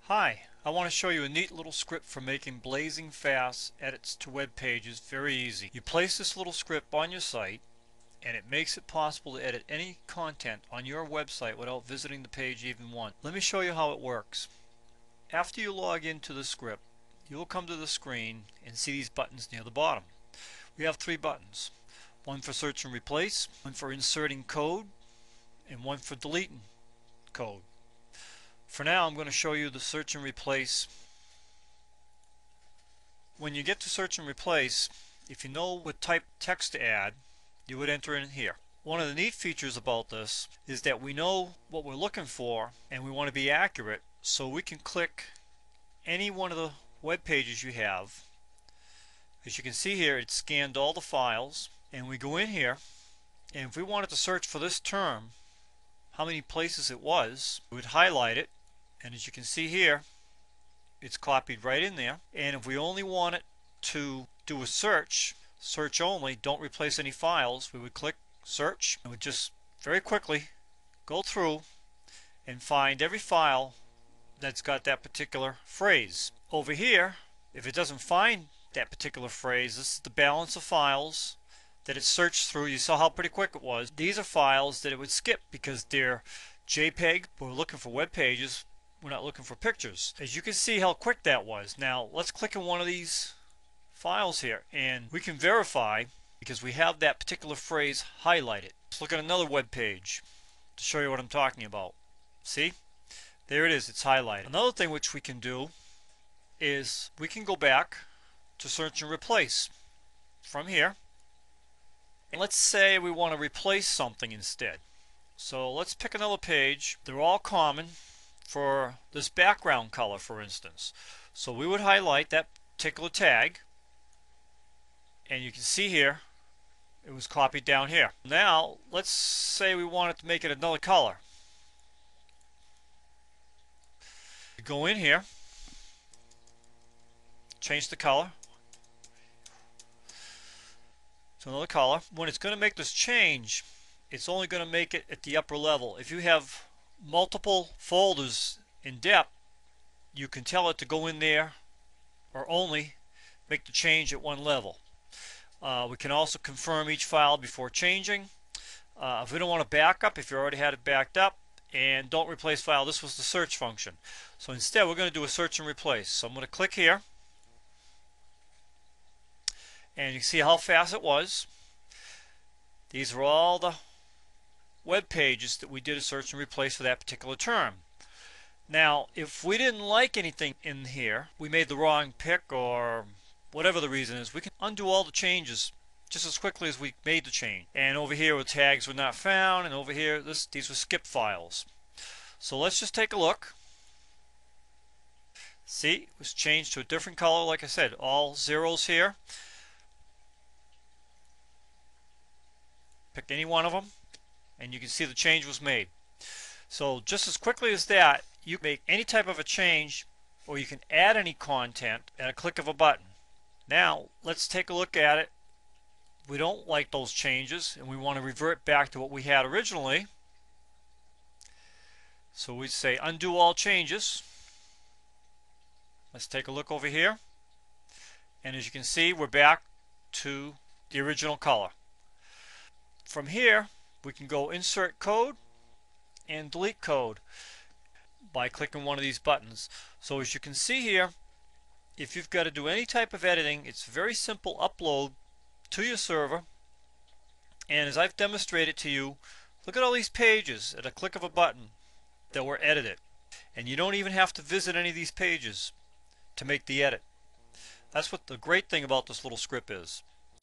Hi, I want to show you a neat little script for making blazing fast edits to web pages very easy. You place this little script on your site and it makes it possible to edit any content on your website without visiting the page even once. Let me show you how it works. After you log into the script, you will come to the screen and see these buttons near the bottom. We have three buttons. One for search and replace, one for inserting code, and one for deleting code. For now, I'm going to show you the search and replace. When you get to search and replace, if you know what type text to add, you would enter in here. One of the neat features about this is that we know what we're looking for and we want to be accurate, so we can click any one of the web pages you have. As you can see here, it scanned all the files, and we go in here, and if we wanted to search for this term, how many places it was, we would highlight it, and as you can see here, it's copied right in there. And if we only want it to do a search only, don't replace any files, we would click search and would just very quickly go through and find every file that's got that particular phrase. Over here, if it doesn't find that particular phrase, this is the balance of files that it searched through. You saw how pretty quick it was. These are files that it would skip because they're JPEG. We're looking for web pages. We're not looking for pictures. As you can see how quick that was. Now let's click on one of these files here and we can verify because we have that particular phrase highlighted. Let's look at another web page to show you what I'm talking about. See? There it is. It's highlighted. Another thing which we can do is we can go back to search and replace from here. And let's say we want to replace something instead. So let's pick another page. They're all common for this background color, for instance. So we would highlight that particular tag, and you can see here it was copied down here. Now let's say we wanted to make it another color. Go in here, change the color to another color. When it's going to make this change, it's only going to make it at the upper level. If you have multiple folders in depth, you can tell it to go in there or only make the change at one level. We can also confirm each file before changing. If we don't want to back up, if you already had it backed up, and don't replace file, this was the search function. So instead we're going to do a search and replace. So I'm going to click here, and you can see how fast it was. These are all the web pages that we did a search and replace for that particular term. Now if we didn't like anything in here, we made the wrong pick or whatever the reason is, we can undo all the changes just as quickly as we made the change. And over here, with tags were not found, and over here these were skip files. So let's just take a look. See, it was changed to a different color. Like I said, all zeros here. Pick any one of them and you can see the change was made. So just as quickly as that, you can make any type of a change, or you can add any content at a click of a button. Now let's take a look at it. We don't like those changes and we want to revert back to what we had originally. So we say undo all changes. Let's take a look over here, and as you can see, we're back to the original color. From here we can go insert code and delete code by clicking one of these buttons. So as you can see here, if you've got to do any type of editing, it's very simple. Upload to your server, and as I've demonstrated to you, look at all these pages at a click of a button that were edited, and you don't even have to visit any of these pages to make the edit. That's what the great thing about this little script is.